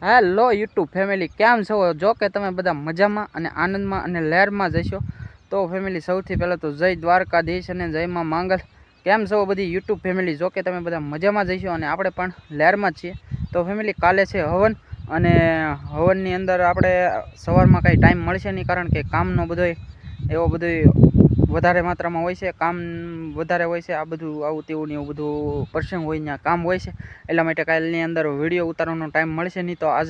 Hello YouTube family, કેમ છો? જો કે તમે બધા મજામાં અને આનંદમાં અને લહેરમાં જશો. તો ફેમિલી, સૌથી પહેલાં તો જય દ્વારકાધીશ અને જય માં માંગલ. કેમ છો બધી યુટ્યુબ ફેમિલી? જો કે તમે બધા મજામાં જઈશો અને આપણે પણ લહેરમાં જ છીએ. તો ફેમિલી, કાલે છે હવન, અને હવનની અંદર આપણે સવારમાં કાંઈ ટાઈમ મળશે નહીં, કારણ કે કામનો બધો એવો વધારે માત્રામાં હોય છે, કામ વધારે હોય છે, આ બધું આવું તેવું ને એવું બધું પ્રસંગ હોય ત્યાં કામ હોય છે. એટલા માટે કાલની અંદર વિડીયો ઉતારવાનો ટાઈમ મળશે નહીં. તો આજ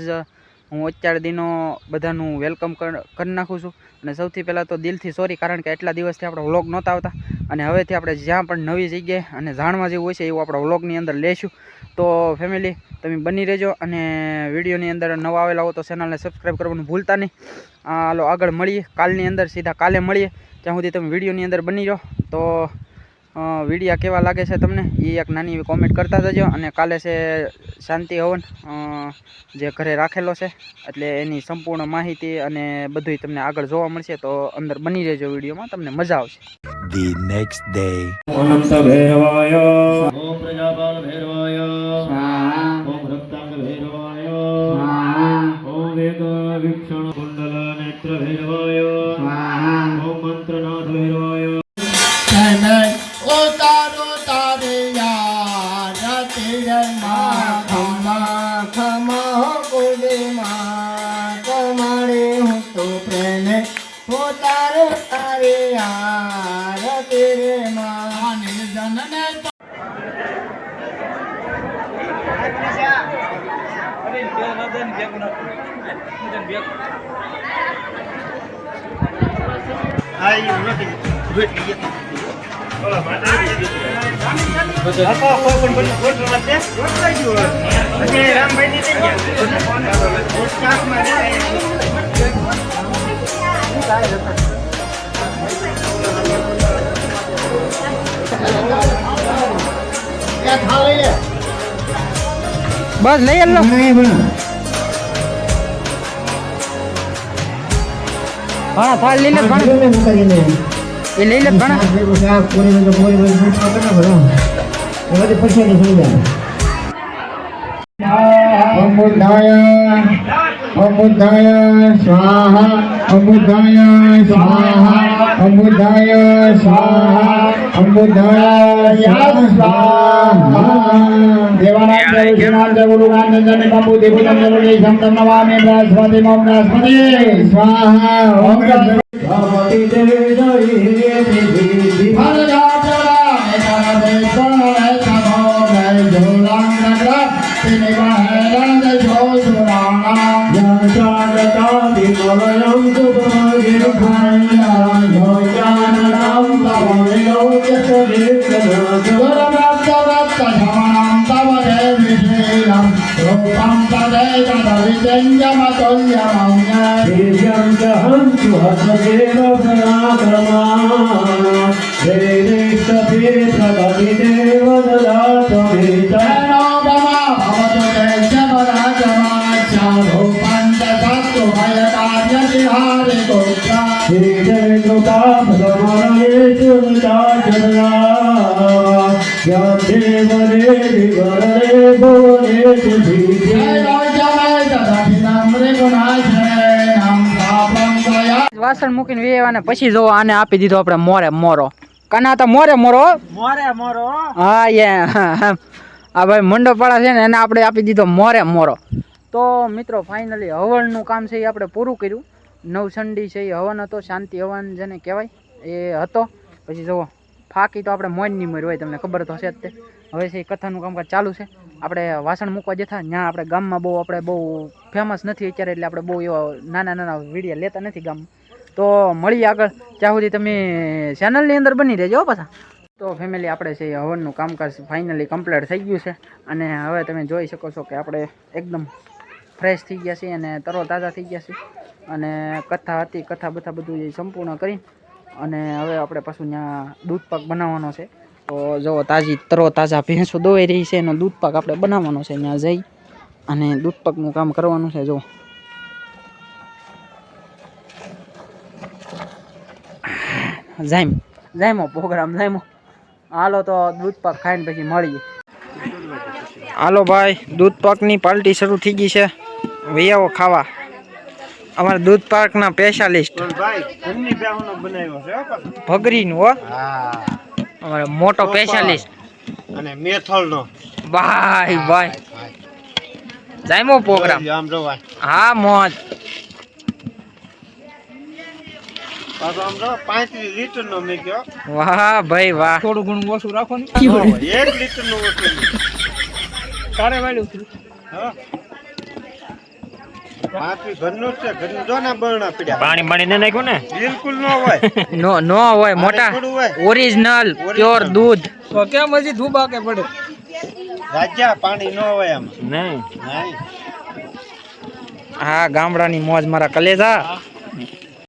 હું અત્યાર દિનો બધાનું વેલકમ કરી નાખું છું. અને સૌથી પહેલાં તો દિલથી સોરી, કારણ કે એટલા દિવસથી આપણે વ્લોગ નહોતા આવતા, અને હવેથી આપણે જ્યાં પણ નવી જગ્યાએ અને જાણવા જેવું હોય છે એવું આપણે વ્લોગની અંદર લેશું. તો ફેમિલી, તમે બની રહેજો, અને વિડીયોની અંદર નવા આવેલા હો તો ચેનલને સબસ્ક્રાઈબ કરવાનું ભૂલતા નહીં. હાલો આગળ મળીએ કાલની અંદર, સીધા કાલે મળીએ. ત્યાં સુધી તમે વિડીયોની અંદર બની રહો. તો વિડીયા કેવા લાગે છે તમને એ એક નાની એવી કોમેન્ટ કરતા જજો. અને કાલે છે શાંતિ હવન, જે ઘરે રાખેલો છે, એટલે એની સંપૂર્ણ માહિતી અને બધું તમને આગળ જોવા મળશે. તો અંદર બની રહેજો વિડીયોમાં, તમને મજા આવશે. The next day. અનંત ભૈરવાય ઓમ પ્રજાપાલ ભૈરવાય ઓમ રક્તાંગ ભૈરવાય ઓમ વેદ વિક્ષણ કુંડલ નેત્ર ભૈરવાય ઓમ મંત્રનાથ ભૈરવાય. ઉતારો તારે યાર તેરે માં ખમા ખમા બોલે માં તમારે હું તો પ્રેમે ઉતારો તારે યાર તેરે માં જનને બસ લઈ લો. હા, થાળ લઈ લે ઘણા. એ લઈ લે ઘણા. અમૃતાય સ્વાહા અમૃતાય સ્વાહા અમૃતાય સ્વાહા અમૃતાય સ્વાહા. દેવાનામ દેવનામ દેવગુરુનામ નંદન બાપુ દેવનામ દેવની સંતમ નમામે બૃહસ્પતિ મમ બૃહસ્પતિ સ્વાહા. ઓમ ભગવતી દેવી દેવી વાસણ મૂકીને વેવાને પછી જો આને આપી દીધો આપણે મોરે મોરો. કાના તો મોરે મોરો હા આ ભાઈ મંડપવાળા છે ને એને આપણે આપી દીધો મોરે મોરો. તો મિત્રો, ફાઇનલી હવનનું કામ છે એ આપણે પૂરું કર્યું. નવસંડી છે એ હવન હતો, શાંતિ હવન જેને કહેવાય એ હતો. પછી જુઓ ફાકી તો આપણે મોજ નહીં મળી હોય, તમને ખબર તો હશે જ તે. હવે છે એ કથાનું કામકાજ ચાલુ છે. આપણે વાસણ મૂકવા જતા ત્યાં આપણે ગામમાં બહુ ફેમસ નથી અત્યારે, એટલે આપણે બહુ એવા નાના વિડીયો લેતા નથી ગામમાં. તો મળીએ આગળ, ત્યાં સુધી તમે ચેનલની અંદર બની રહેજો પાછા. તો ફેમિલી, આપણે છે હવનનું કામકાજ ફાઇનલી કમ્પ્લીટ થઈ ગયું છે. અને હવે તમે જોઈ શકો છો કે આપણે એકદમ ફ્રેશ થઈ ગયા છીએ અને તરો તાજા થઈ ગયા છીએ. અને કથા હતી, કથા બધા બધું સંપૂર્ણ કરી, અને હવે આપણે પાછું ત્યાં દૂધ પાક બનાવવાનો છે. તો જો તરો તાજા ભેંસો દોઈ રહી છે, એનો દૂધ પાક આપણે બનાવવાનો છે. ત્યાં જઈ અને દૂધ પાકનું કામ કરવાનું છે. જો જાયમો પ્રોગ્રામ જાયમો. હાલો તો દૂધ પાક ખાઈને પછી મળીએ. હાલો ભાઈ, દૂધ પાકની પાર્ટી શરૂ થઈ ગઈ છે. વૈયાઓ ખાવા અમારા દૂધ પાર્કના સ્પેશિયાલિસ્ટ ભાઈ ઘરની બેહોનો બનાવ્યો છે હો પાછો. ભગરીનું હો હા અમારો મોટો સ્પેશિયાલિસ્ટ અને મેથલનો ભાઈ ભાઈ જાયમો પ્રોગ્રામ આમ જો ભાઈ હા મોજ પાછો આમ જો 35 લીટરનો મેં કયો વાહ ભાઈ વાહ થોડું ઘણું ઓછું રાખો ને 1 લીટરનો વસ્તુ તારે વાળ્યું હતું હા પાછી ઘરનું જ છે ઘરનું જો ના બરણા પડ્યા પાણી પાણી ને નાખ્યું ને બિલકુલ ન હોય નો નો હોય મોટા થોડું હોય ઓરિજિનલ પ્યોર દૂધ તો કેમ હજી ધૂબા કે પડે રાજા પાણી ન હોય આમ નહીં નહીં હા ગામડાની મોજ મારા કલેજા